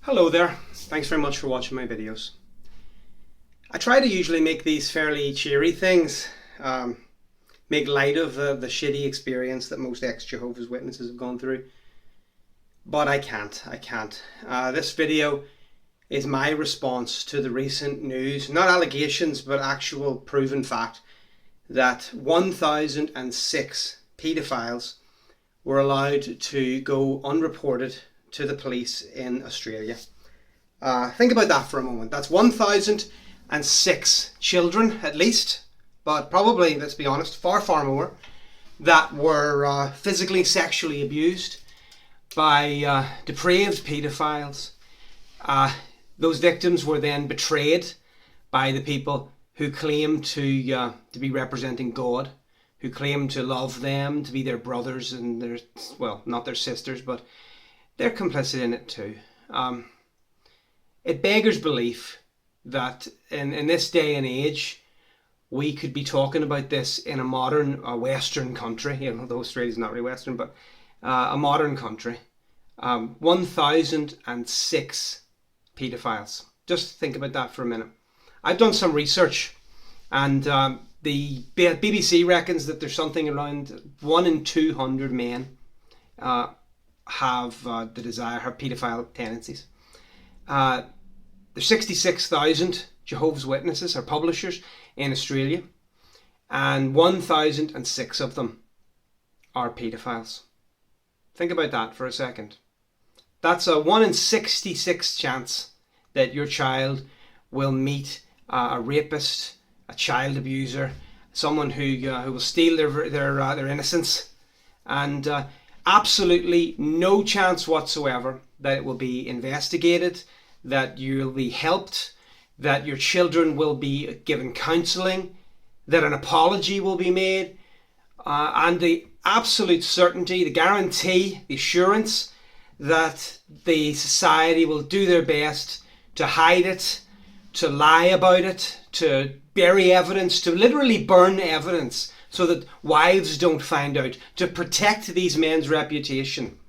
Hello there, thanks very much for watching my videos. I try to usually make these fairly cheery things, make light of the shitty experience that most ex-Jehovah's Witnesses have gone through. But I can't. This video is my response to the recent news, not allegations, but actual proven fact, that 1,006 paedophiles were allowed to go unreported to the police in Australia. Think about that for a moment. That's 1,006 children at least, but probably, let's be honest, far more, that were physically, sexually abused by depraved paedophiles. Those victims were then betrayed by the people who claim to be representing God, who claim to love them, to be their brothers and their, well, not their sisters, but they're complicit in it too. It beggars belief that in this day and age, we could be talking about this in a modern, Western country, though Australia's not really Western, but a modern country. 1,006 paedophiles. Just think about that for a minute. I've done some research, and the BBC reckons that there's something around 1 in 200 men have paedophile tendencies. There's 66,000 Jehovah's Witnesses or publishers in Australia, and 1,006 of them are paedophiles. Think about that for a second. That's a 1 in 66 chance that your child will meet a rapist, a child abuser, someone who will steal their innocence, and absolutely no chance whatsoever that it will be investigated, that you'll be helped, that your children will be given counselling, that an apology will be made, and the absolute certainty, the guarantee, the assurance that the society will do their best to hide it, to lie about it, to bury evidence, to literally burn evidence so that wives don't find out, to protect these men's reputation.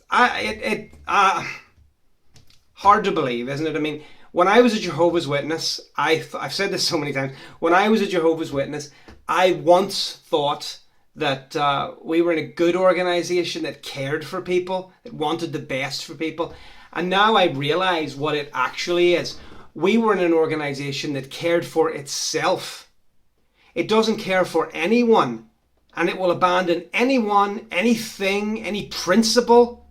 Hard to believe, isn't it? I mean, when I was a Jehovah's Witness, I've said this so many times, when I was a Jehovah's Witness, I once thought that we were in a good organisation that cared for people, that wanted the best for people. And now I realise what it actually is. We were in an organisation that cared for itself. It doesn't care for anyone, and it will abandon anyone, anything, any principle.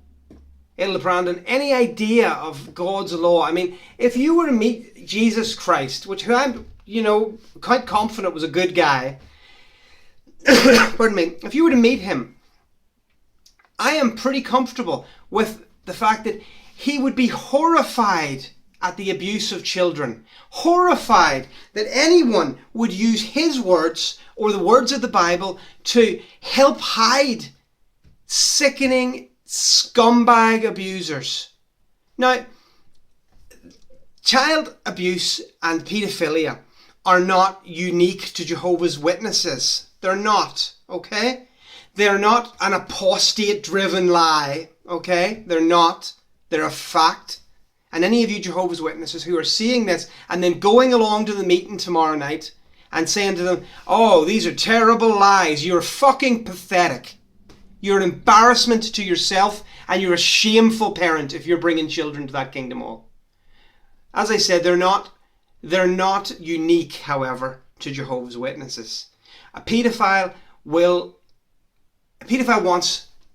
It'll abandon any idea of God's law. I mean, if you were to meet Jesus Christ, which I'm, quite confident was a good guy, pardon me, if you were to meet him, I am pretty comfortable with the fact that he would be horrified at the abuse of children, horrified that anyone would use his words or the words of the Bible to help hide sickening scumbag abusers. Now, child abuse and paedophilia are not unique to Jehovah's Witnesses. They're not, okay? They're not an apostate-driven lie, okay? They're not. They're a fact. And any of you Jehovah's Witnesses who are seeing this and then going along to the meeting tomorrow night and saying to them, oh, these are terrible lies, you're fucking pathetic. You're an embarrassment to yourself, and you're a shameful parent if you're bringing children to that kingdom hall. As I said, they're not unique, however, to Jehovah's Witnesses. A paedophile wants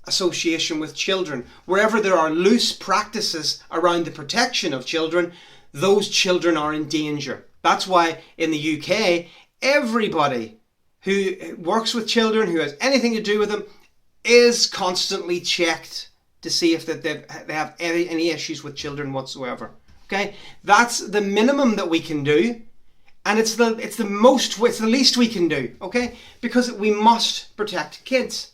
association with children. Wherever there are loose practices around the protection of children, those children are in danger. That's why in the UK, everybody who works with children, who has anything to do with them, is constantly checked to see if they have any issues with children whatsoever. Okay, that's the minimum that we can do, and it's the least we can do. Okay, because we must protect kids.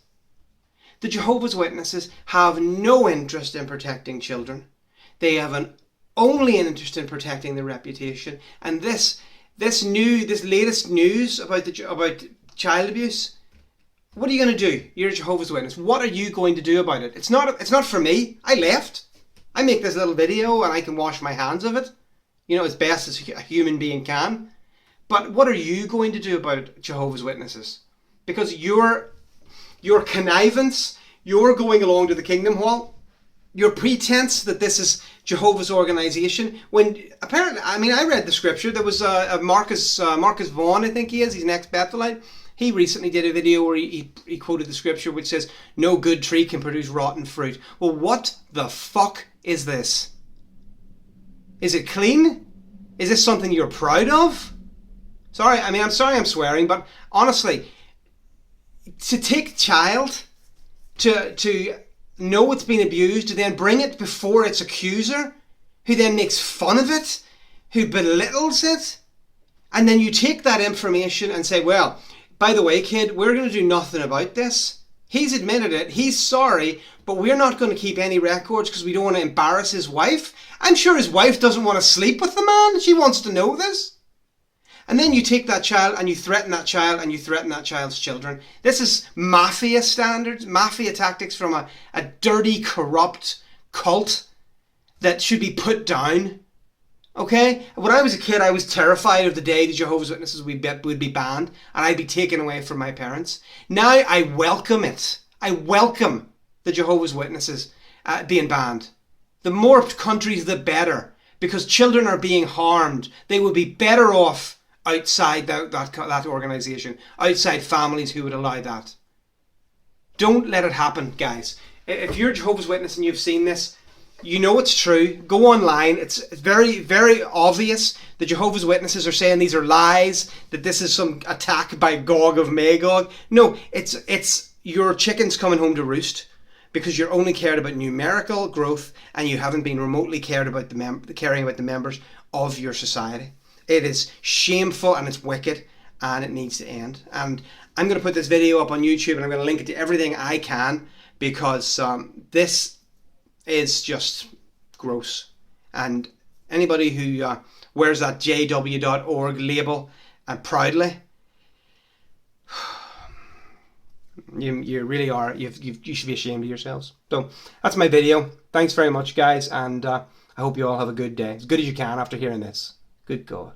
The Jehovah's Witnesses have no interest in protecting children. They have only an interest in protecting their reputation. And this latest news about child abuse, what are you going to do? You're a Jehovah's Witness. What are you going to do about it? It's not for me. I left. I make this little video and I can wash my hands of it, you know, as best as a human being can. But what are you going to do about Jehovah's Witnesses? Because your connivance, your going along to the Kingdom Hall, your pretense that this is Jehovah's organization, when apparently, I mean, I read the scripture. There was Marcus Vaughan, I think he is. He's an ex-Bethelite. He recently did a video where he quoted the scripture which says, no good tree can produce rotten fruit. Well, what the fuck is this? Is it clean? Is this something you're proud of? Sorry, I mean, I'm sorry I'm swearing, but honestly, to take a child, to know it's been abused, to then bring it before its accuser, who then makes fun of it, who belittles it, and then you take that information and say, well, by the way, kid, we're going to do nothing about this. He's admitted it, he's sorry, but we're not going to keep any records because we don't want to embarrass his wife. I'm sure his wife doesn't want to sleep with the man. She wants to know this. And then you take that child and you threaten that child and you threaten that child's children. This is mafia standards, mafia tactics from a dirty, corrupt cult that should be put down. Okay? When I was a kid, I was terrified of the day the Jehovah's Witnesses would be banned and I'd be taken away from my parents. Now I welcome it. I welcome the Jehovah's Witnesses being banned. The more countries, the better. Because children are being harmed. They would be better off outside that organisation, outside families who would allow that. Don't let it happen, guys. If you're a Jehovah's Witness and you've seen this, you know it's true. Go online. It's very, very obvious. The Jehovah's Witnesses are saying these are lies, that this is some attack by Gog of Magog. No, it's your chickens coming home to roost because you're only cared about numerical growth and you haven't been remotely caring about the members of your society. It is shameful and it's wicked and it needs to end. And I'm going to put this video up on YouTube and I'm going to link it to everything I can because this is just gross. And anybody who wears that jw.org label and proudly, you really are, you should be ashamed of yourselves. So that's my video. Thanks very much, guys, and I hope you all have a good day, as good as you can after hearing this. Good God.